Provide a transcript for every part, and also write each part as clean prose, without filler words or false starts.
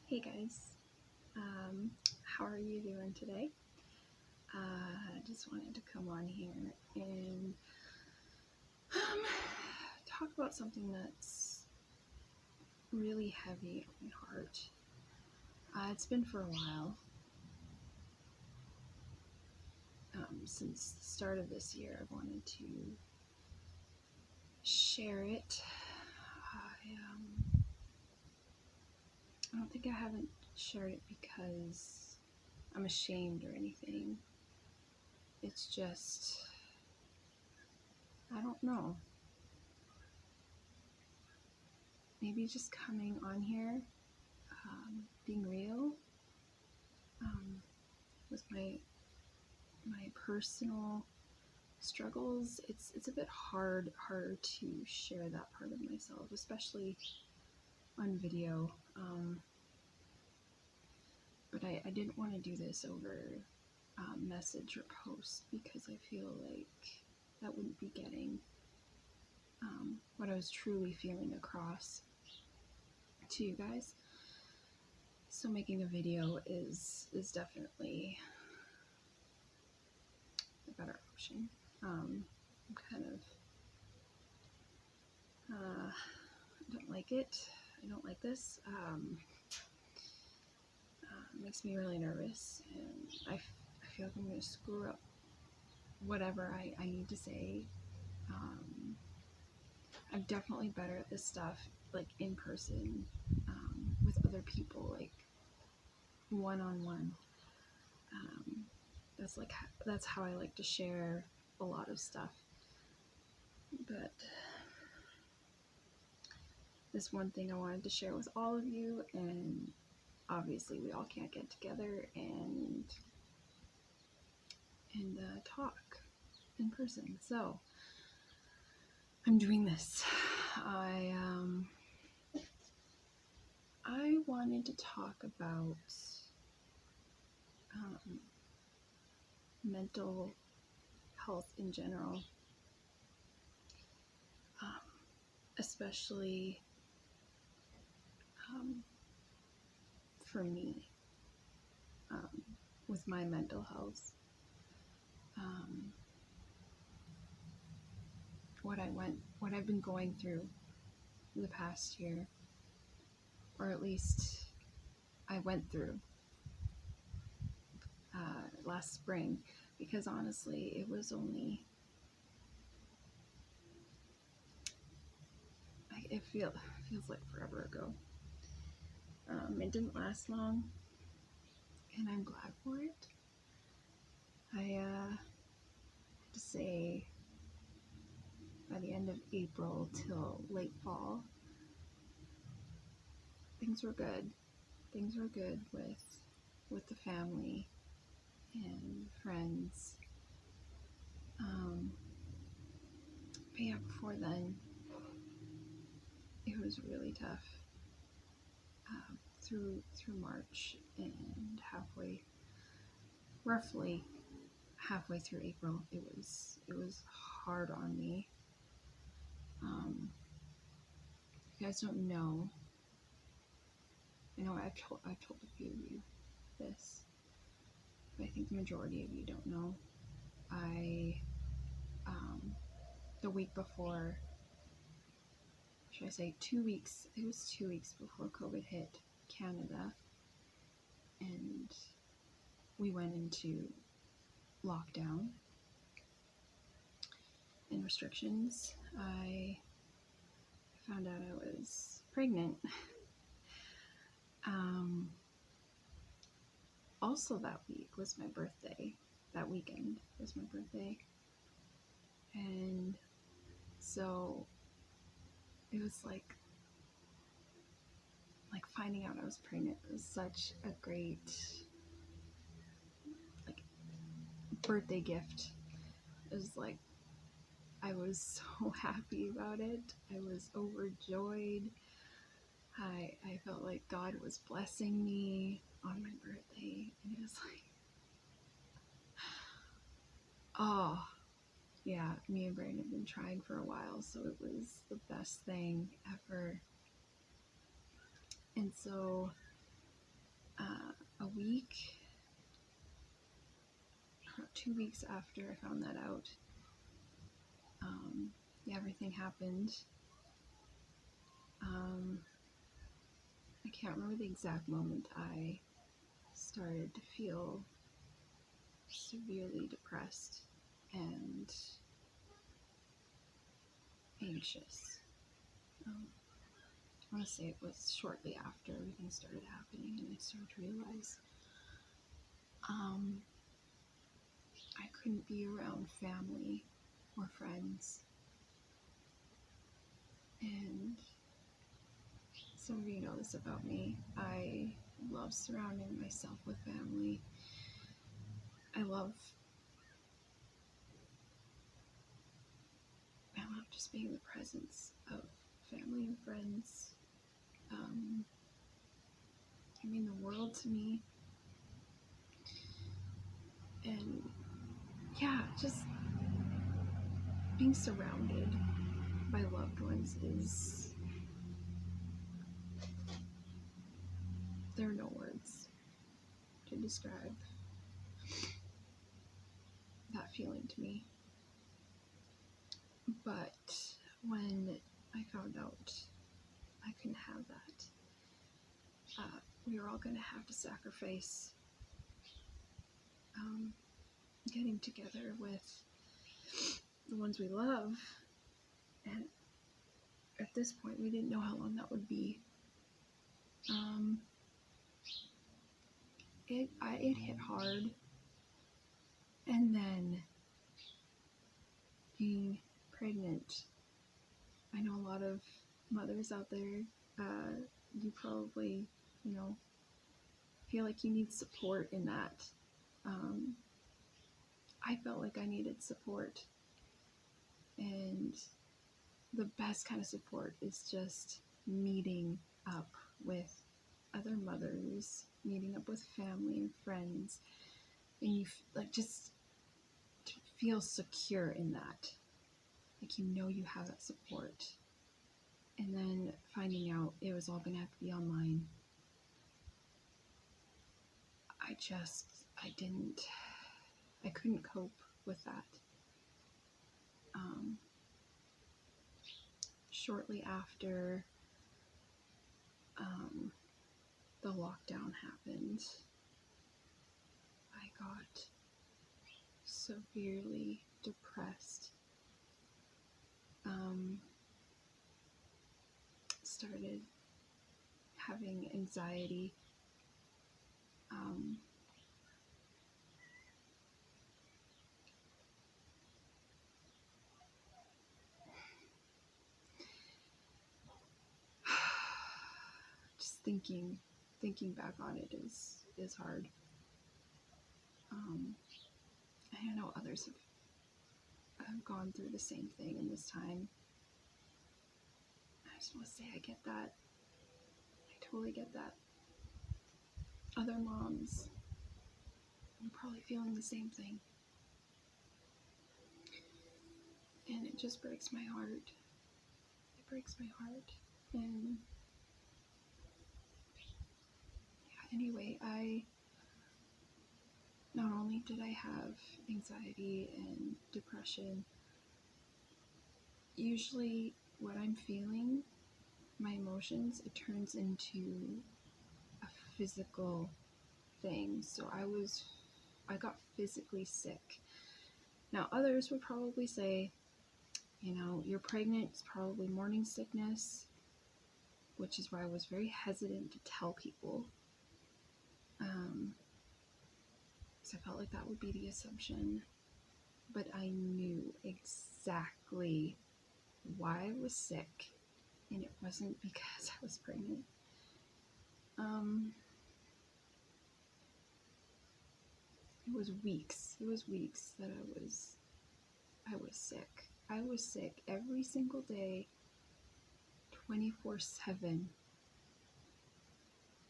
Hey guys, how are you doing today? I just wanted to come on here and talk about something that's really heavy on my heart. It's been for a while, since the start of this year. I wanted to share it. I don't think I haven't shared it because I'm ashamed or anything. It's just, I don't know. Maybe just coming on here, being real, with my personal struggles. It's a bit harder to share that part of myself, especially on video. But I didn't want to do this over message or post because I feel like that wouldn't be getting what I was truly feeling across to you guys. So making a video is definitely a better option. I'm kind of I don't like it. I don't like this. It makes me really nervous, and I feel like I'm going to screw up whatever I need to say. I'm definitely better at this stuff, like in person, with other people, like one-on-one. That's how I like to share a lot of stuff. But this one thing I wanted to share with all of you, and obviously we all can't get together and talk in person, so I'm doing this. I wanted to talk about mental health in general, especially for me, with my mental health. What I've been going through the past year, or at least I went through last spring, because honestly, it was only, it feels like forever ago. It didn't last long, and I'm glad for it. I have to say, by the end of April till late fall, things were good. Things were good with the family and friends. But yeah, before then, it was really tough. Through March and roughly halfway through April, it was hard on me. If you guys don't know, I know I've told a few of you this, but I think the majority of you don't know. The week before, should I say 2 weeks, it was 2 weeks before COVID hit Canada, and we went into lockdown and restrictions, I found out I was pregnant. Also that week was my birthday. That weekend was my birthday. And so it was like finding out I was pregnant was such a great birthday gift. It was like, I was so happy about it. I was overjoyed. I felt like God was blessing me on my birthday, and it was like, oh yeah, me and Brandon have been trying for a while, so it was the best thing ever. And so a week, 2 weeks after I found that out, everything happened. I can't remember the exact moment I started to feel severely depressed and anxious. I want to say it was shortly after everything started happening and I started to realize I couldn't be around family or friends. And some of you know this about me. I love surrounding myself with family. I love just being in the presence of family and friends. They mean the world to me. And yeah, just being surrounded by loved ones there are no words to describe that feeling to me. But when I found out I couldn't have that, we were all going to have to sacrifice getting together with the ones we love. And at this point, we didn't know how long that would be. It hit hard. And then being pregnant, I know a lot of mothers out there, you probably, feel like you need support in that. I felt like I needed support, and the best kind of support is just meeting up with other mothers, meeting up with family and friends, and you just to feel secure in that, like you have that support. And then finding out it was all gonna have to be online, I couldn't cope with that. Shortly after the lockdown happened, I got severely depressed. Started having anxiety. Just thinking back on it is hard. I know others have gone through the same thing in this time. I just want to say I get that. I totally get that. Other moms are probably feeling the same thing. And it just breaks my heart. It breaks my heart. And yeah, anyway, not only did I have anxiety and depression, usually what I'm feeling, my emotions, it turns into a physical thing. So I got physically sick. Now others would probably say, you're pregnant, it's probably morning sickness, which is why I was very hesitant to tell people. So I felt like that would be the assumption. But I knew exactly why I was sick, and it wasn't because I was pregnant. It was weeks that I was sick. I was sick every single day, 24/7.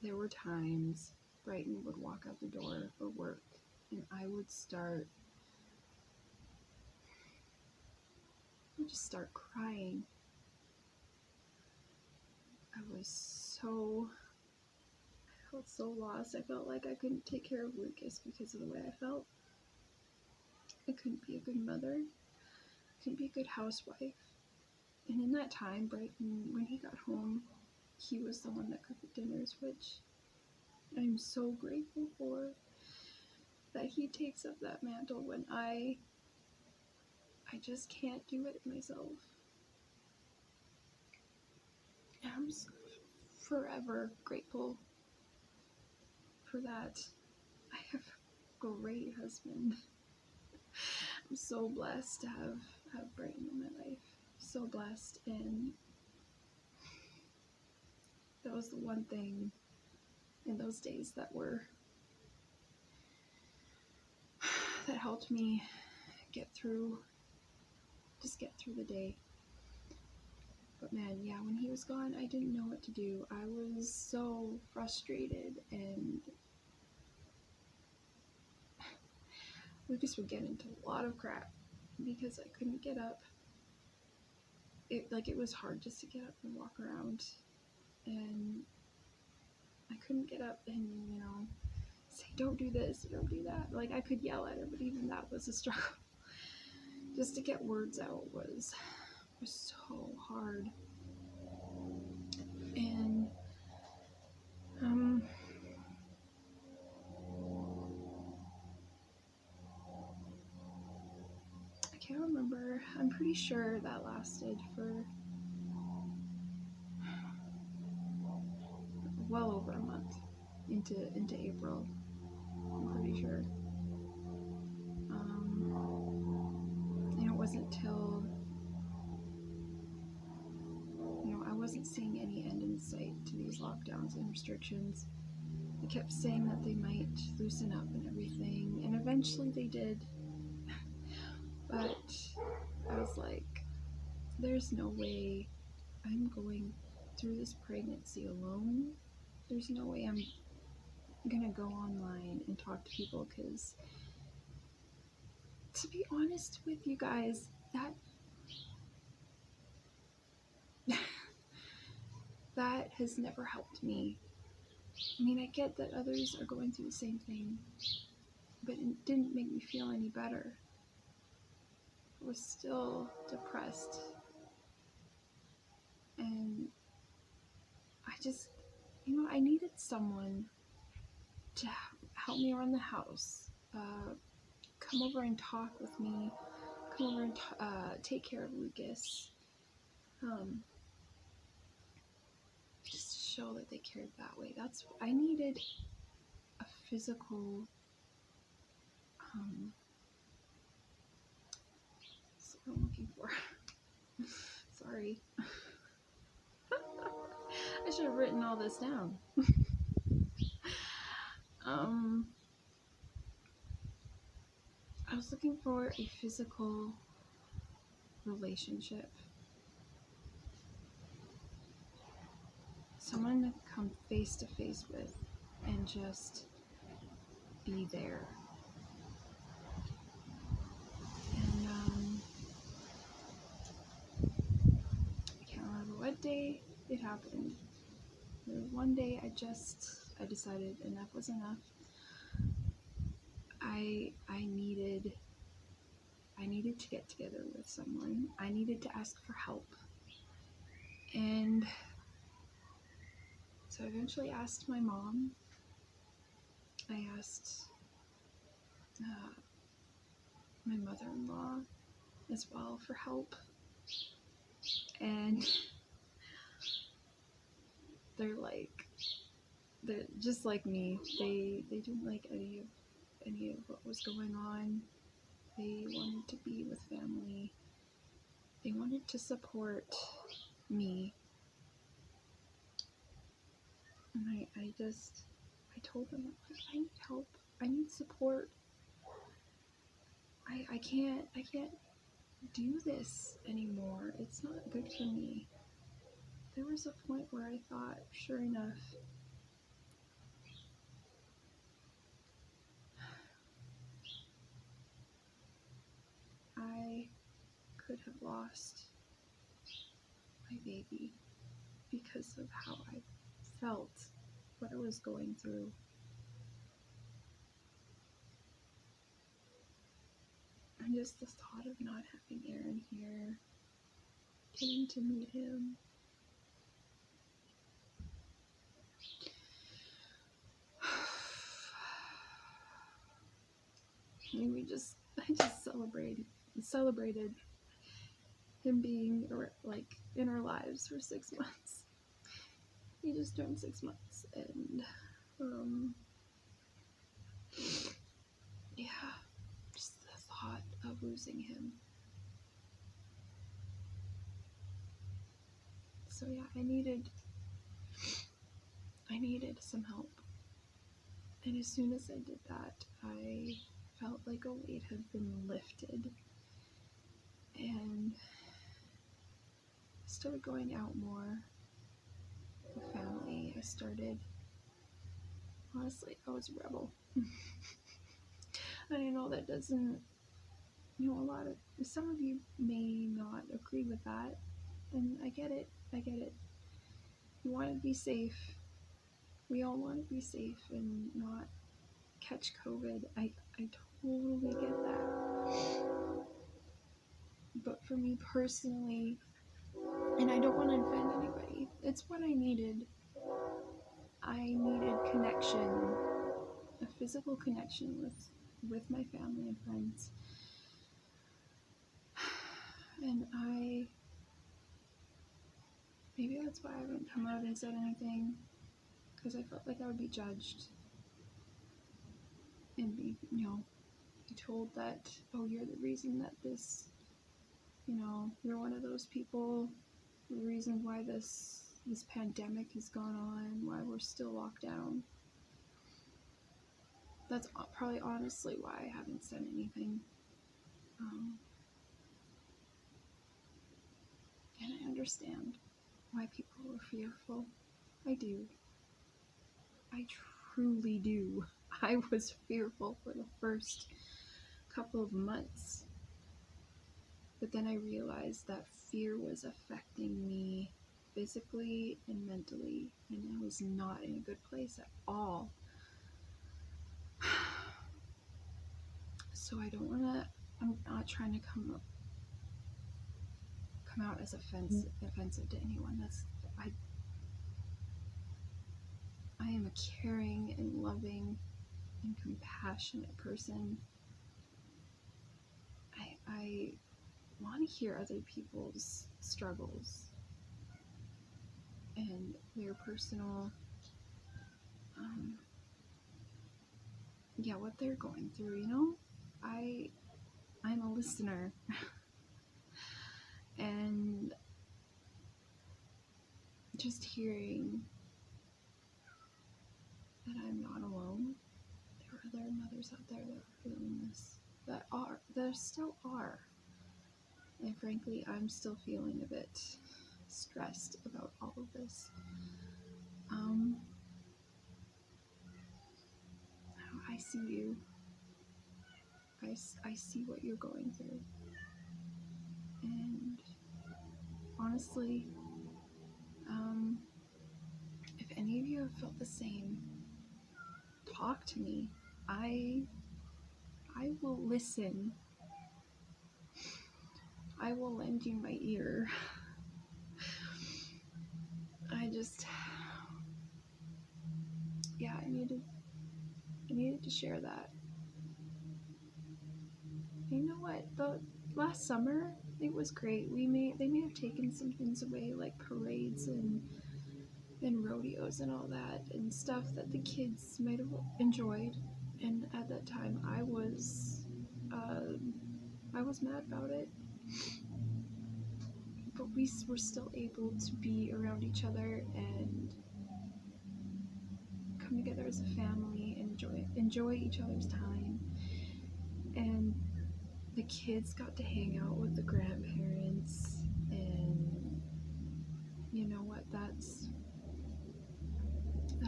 There were times Brighton would walk out the door for work and I would just start crying. I was so felt so lost. I felt like I couldn't take care of Lucas because of the way I felt. I couldn't be a good mother. I couldn't be a good housewife. And in that time, Brighton, when he got home, he was the one that cooked the dinners, which I'm so grateful for, that he takes up that mantle when I just can't do it myself. And I'm forever grateful for that. I have a great husband. I'm so blessed to have Brighton in my life. So blessed. And that was the one thing in those days that helped me get through the day. But man, yeah, when he was gone, I didn't know what to do. I was so frustrated, and Lucas would get into a lot of crap because I couldn't get up. It was hard just to get up and walk around, and I couldn't get up and, say, don't do this, don't do that. Like, I could yell at him, but even that was a struggle. Just to get words out was so hard. And I can't remember. I'm pretty sure that lasted for well over a month into April. I'm pretty sure. And it wasn't till I wasn't seeing any end in sight to these lockdowns and restrictions. They kept saying that they might loosen up and everything, and eventually they did. But I was like, there's no way I'm going through this pregnancy alone. There's no way I'm gonna go online and talk to people, because to be honest with you guys, that has never helped me. I mean, I get that others are going through the same thing, but it didn't make me feel any better. I was still depressed, and I just, I needed someone to help me around the house, come over and talk with me, come over and take care of Lucas, just show that they cared that way. That's what I needed. A physical, that's what I'm looking for. Sorry. I should have written all this down. I was looking for a physical relationship. Someone to come face to face with and just be there. And I can't remember what day it happened. There was one day I decided enough was enough. I needed to get together with someone. I needed to ask for help. And so I eventually asked my mom. I asked my mother-in-law as well for help. And they're just like me. They didn't like any of what was going on. They wanted to be with family. They wanted to support me. And I told them, I need help. I need support. I can't do this anymore. It's not good for me. There was a point where I thought, sure enough, I could have lost my baby because of how I felt what I was going through. And just the thought of not having Aaron here, getting to meet him. And I just celebrated him being like in our lives for 6 months. He just turned 6 months, and yeah, just the thought of losing him. So yeah, I needed some help. And as soon as I did that, I felt like a weight had been lifted. And I started going out more with family. Honestly, I was a rebel. And I know that doesn't, some of you may not agree with that. And I get it. You want to be safe. We all want to be safe and not catch COVID. I totally get that. But for me personally, and I don't want to offend anybody, it's what I needed. I needed connection, a physical connection with my family and friends. And maybe that's why I haven't come out and said anything, because I felt like I would be judged and be told that, oh, you're the reason that this, you're one of those people, the reason why this pandemic has gone on, why we're still locked down. That's probably honestly why I haven't said anything. And I understand why people are fearful. I do. I truly do. I was fearful for the first couple of months. But then I realized that fear was affecting me physically and mentally, and I was not in a good place at all. So I'm not trying to come out as offensive to anyone. I am a caring and loving and compassionate person. I want to hear other people's struggles and their personal, what they're going through, I'm a listener. And just hearing that I'm not alone. There are other mothers out there that are feeling this, that still are. And frankly, I'm still feeling a bit stressed about all of this. I see you. I see what you're going through. And honestly, if any of you have felt the same, talk to me. I will listen. I will lend you my ear. I needed to share that. You know what? The last summer, it was great. They may have taken some things away, like parades and rodeos and all that, and stuff that the kids might have enjoyed. And at that time, I was mad about it. But we were still able to be around each other and come together as a family and enjoy each other's time. And the kids got to hang out with the grandparents, and you know what, that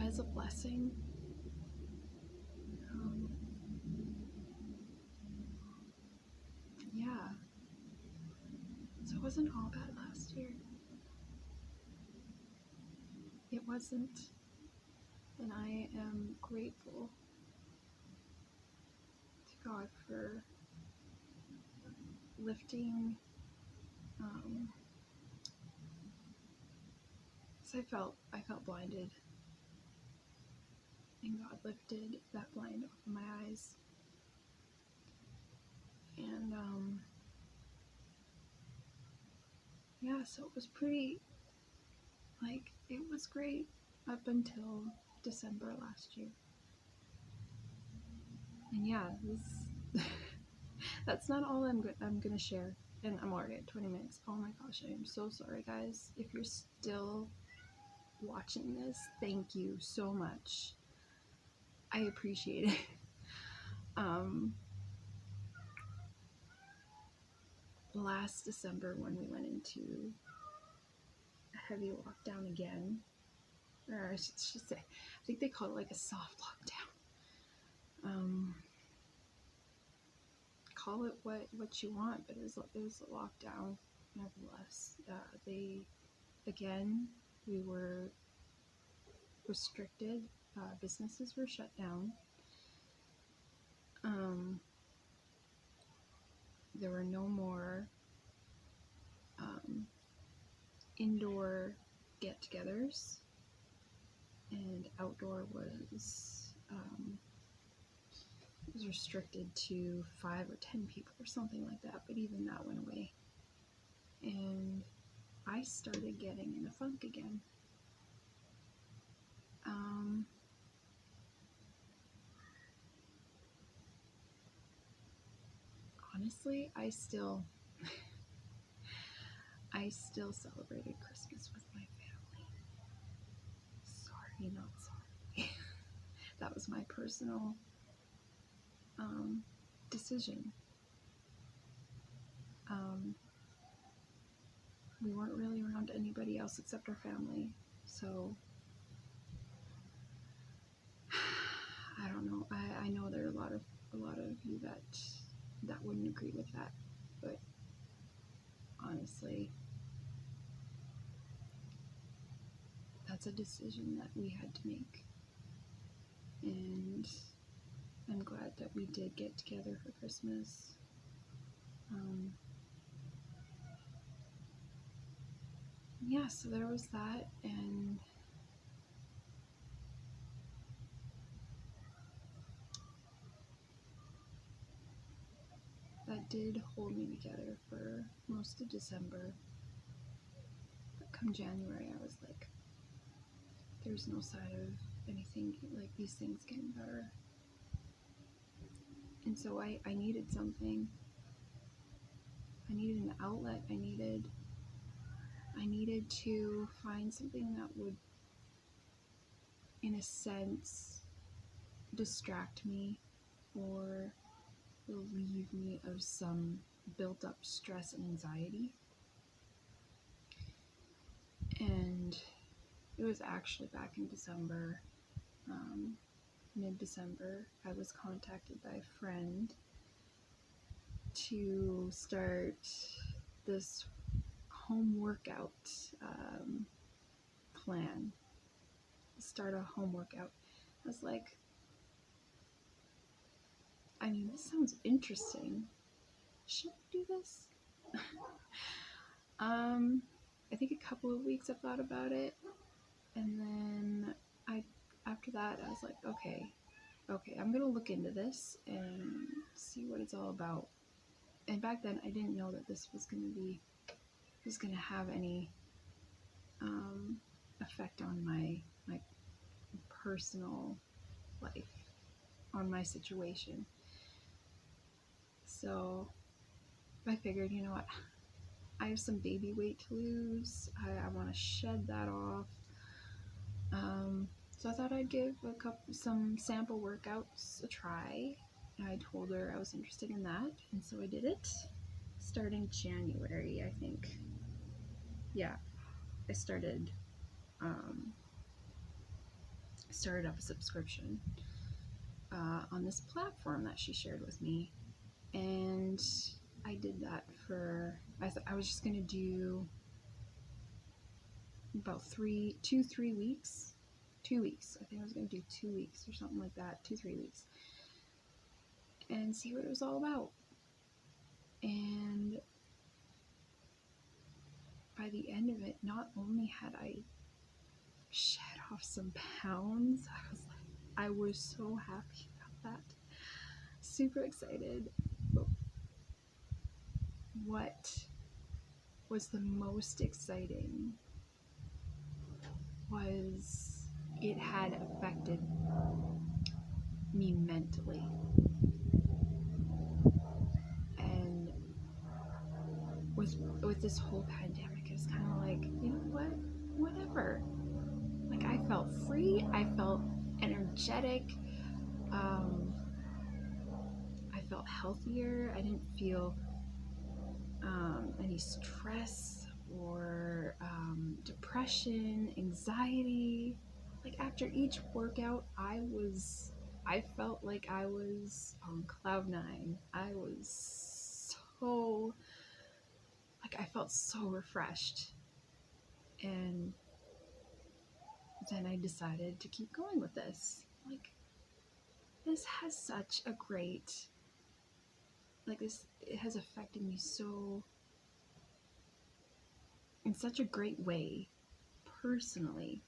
is a blessing. So it wasn't all bad last year. It wasn't. And am grateful to God for lifting, because I felt blinded, and God lifted that blind off of my eyes. And yeah, so it was pretty, like, it was great up until December last year. And yeah, this that's not all I'm gonna share. And I'm already at 20 minutes. Oh my gosh, I am so sorry, guys. If you're still watching this, thank you so much. I appreciate it. Last December, when we went into a heavy lockdown again, or I should say, I think they call it like a soft lockdown. Call it what you want, but it was a lockdown nevertheless. We were restricted. Businesses were shut down. There were no more indoor get-togethers, and outdoor was restricted to 5 or 10 people or something like that, but even that went away. And I started getting in a funk again. Honestly, I still celebrated Christmas with my family. Sorry, not sorry. That was my personal decision. We weren't really around anybody else except our family, so I don't know. I know there are a lot of you that wouldn't agree with that, but honestly, that's a decision that we had to make, and I'm glad that we did get together for Christmas. Yeah, so there was that, and that did hold me together for most of December. But come January, I was like, there's no sign of anything, like these things getting better. And so I needed something. I needed an outlet. I needed to find something that would, in a sense, distract me or relieve me of some built up stress and anxiety. And it was actually back in December, mid-December, I was contacted by a friend to start this home workout plan. Start a home workout. I was like, I mean, this sounds interesting. Should I do this? I think a couple of weeks I thought about it, and then after that I was like, okay, I'm gonna look into this and see what it's all about. And back then I didn't know that this was gonna have any effect on my personal life, on my situation. So I figured, you know what, I have some baby weight to lose. I want to shed that off. So I thought I'd give some sample workouts a try. I told her I was interested in that, and so I did it. Starting January, I think. Yeah, I started up a subscription on this platform that she shared with me, and I did that for. I was just gonna do about 3 weeks, 2 weeks. I think I was going to do 2 weeks or something like that, 3 weeks, and see what it was all about. And by the end of it, not only had I shed off some pounds, I was so happy about that, super excited. But what was the most exciting was it had affected me mentally. And with this whole pandemic, it's kind of like, you know what, whatever. Like, I felt free, I felt energetic, I felt healthier. I didn't feel any stress or depression, anxiety. Like, after each workout, I felt like I was on cloud nine. I felt so refreshed. And then I decided to keep going with this. Like, this has such a great, it has affected me so, in such a great way, personally,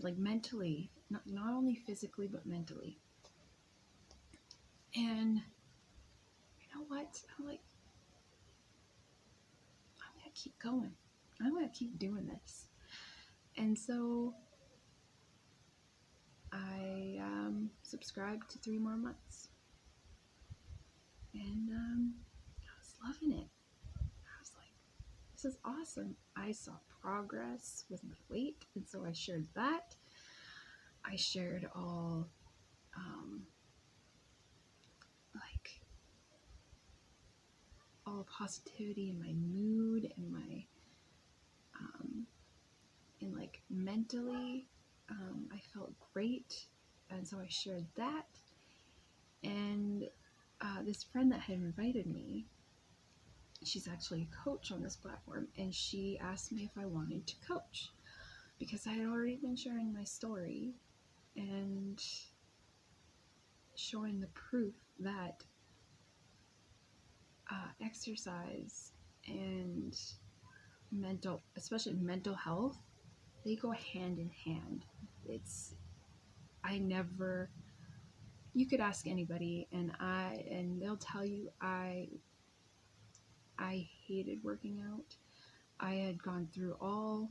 like mentally, not only physically, but mentally. And you know what? I'm like, I'm going to keep going. I'm going to keep doing this. And so I subscribed to 3 more months. And I was loving it. I was like, this is awesome. I saw progress with my weight, and so I shared that. I shared all all positivity in my mood and my and like mentally, I felt great, and so I shared that. And this friend that had invited me, she's actually a coach on this platform, and she asked me if I wanted to coach because I had already been sharing my story and showing the proof that exercise and especially mental health, they go hand in hand. You could ask anybody, and they'll tell you I hated working out. I had gone through all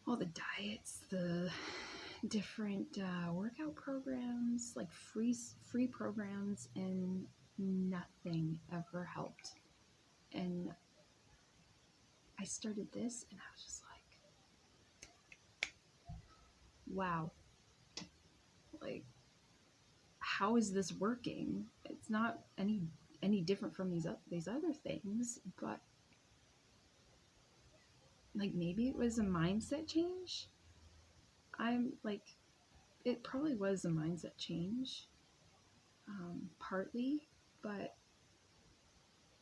the diets, the different workout programs, like free programs, and nothing ever helped. And I started this, and I was just like, wow, like, how is this working? It's not any different from these other things, but like, maybe it was a mindset change. I'm like, it probably was a mindset change, partly, but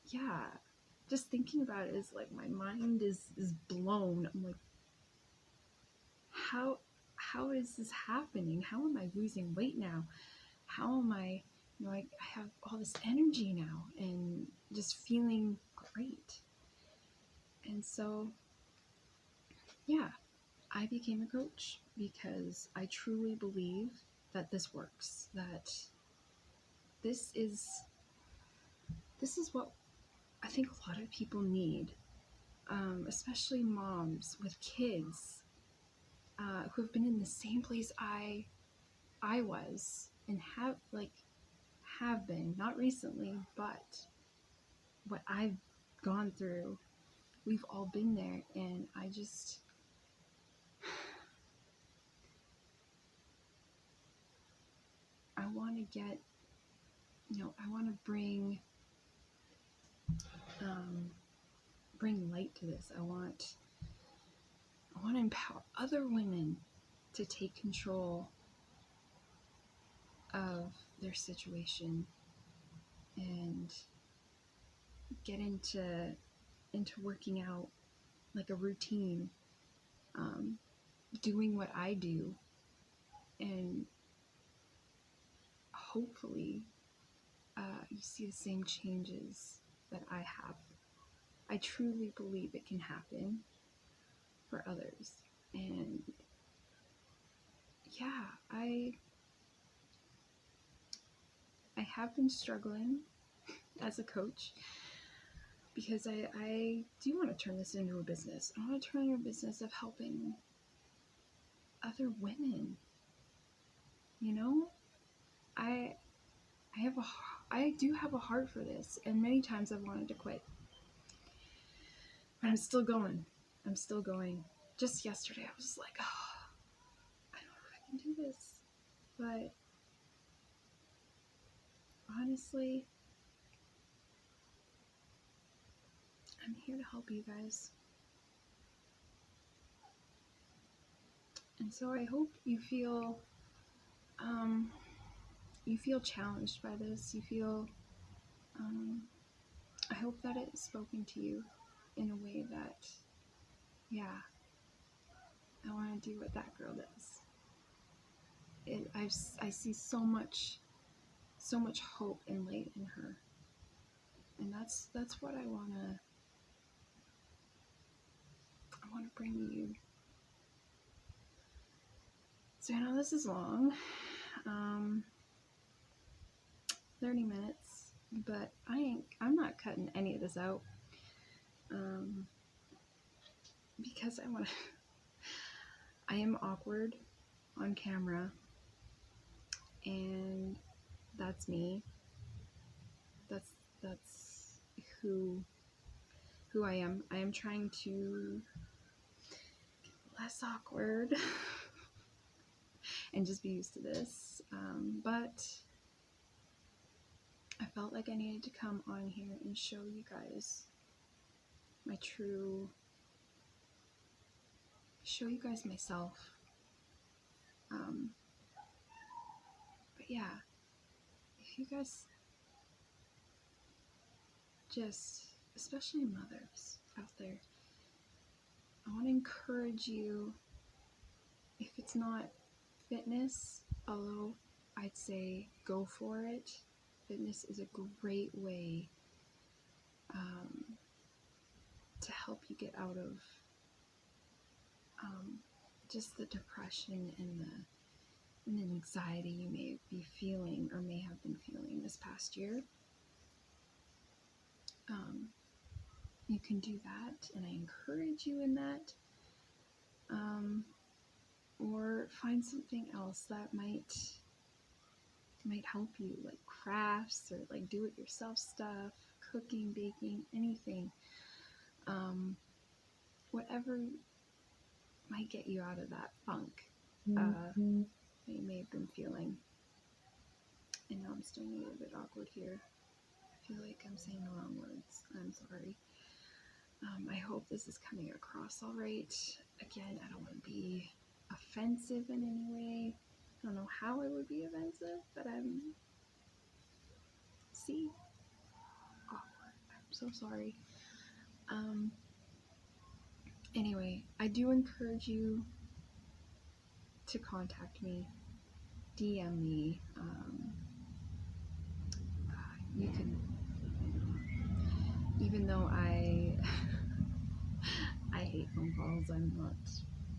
yeah, just thinking about it is like, my mind is blown. I'm like, how is this happening? How am I losing weight now? How am I, I have all this energy now and just feeling great. And so, yeah, I became a coach because I truly believe that this works, that this is what I think a lot of people need, especially moms with kids who have been in the same place I was, and have been, not recently, but what I've gone through. We've all been there, and I want to get, I want to bring light to this. I want to empower other women to take control of their situation and get into working out like a routine, doing what I do, and hopefully you see the same changes that I have. I truly believe it can happen for others. And yeah, I have been struggling as a coach because I do want to turn this into a business. I want to turn it into a business of helping other women. You know, I do have a heart for this, and many times I've wanted to quit. But I'm still going. Just yesterday I was like, oh, I don't know if I can do this. But honestly, I'm here to help you guys. And so I hope you feel challenged by this. I hope that it has spoken to you in a way that, yeah, I want to do what that girl does. I see so much hope and light in her, and that's what I want to bring to you. So I know this is long, 30 minutes, but I'm not cutting any of this out, because I am awkward on camera, and that's me. That's who I am. I am trying to get less awkward and just be used to this. But I felt like I needed to come on here and show you guys myself. But yeah, if you guys especially mothers out there, I want to encourage you, if it's not fitness, although I'd say go for it. Fitness is a great way to help you get out of just the depression and the anxiety you may be feeling or may have been feeling this past year. You can do that, and I encourage you in that. Or find something else that might help you, like crafts or like do-it-yourself stuff, cooking, baking, anything. Whatever might get you out of that funk that you may have been feeling. And now I'm starting to get a bit awkward here. I feel like I'm saying the wrong words. I'm sorry. I hope this is coming across all right. Again, I don't want to be offensive in any way. I don't know how I would be offensive, but awkward. I'm so sorry. Anyway, I do encourage you to contact me, DM me. You can, even though I hate phone calls, I'm not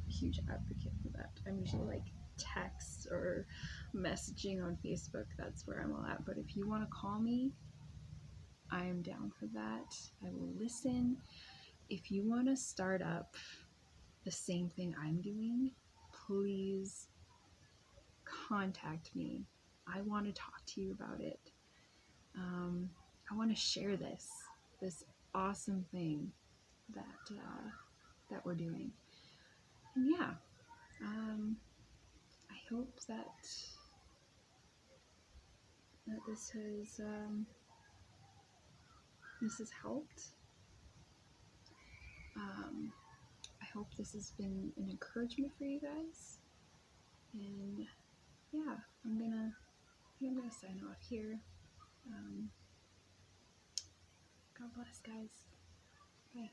a huge advocate for that. I'm usually like text or messaging on Facebook. That's where I'm all at. But if you want to call me, I am down for that. I will listen. If you want to start up the same thing I'm doing, please contact me. I want to talk to you about it. I want to share this awesome thing that we're doing. And yeah, I hope that this has helped. I hope this has been an encouragement for you guys. And yeah, I'm gonna sign off here. God bless, guys. Bye.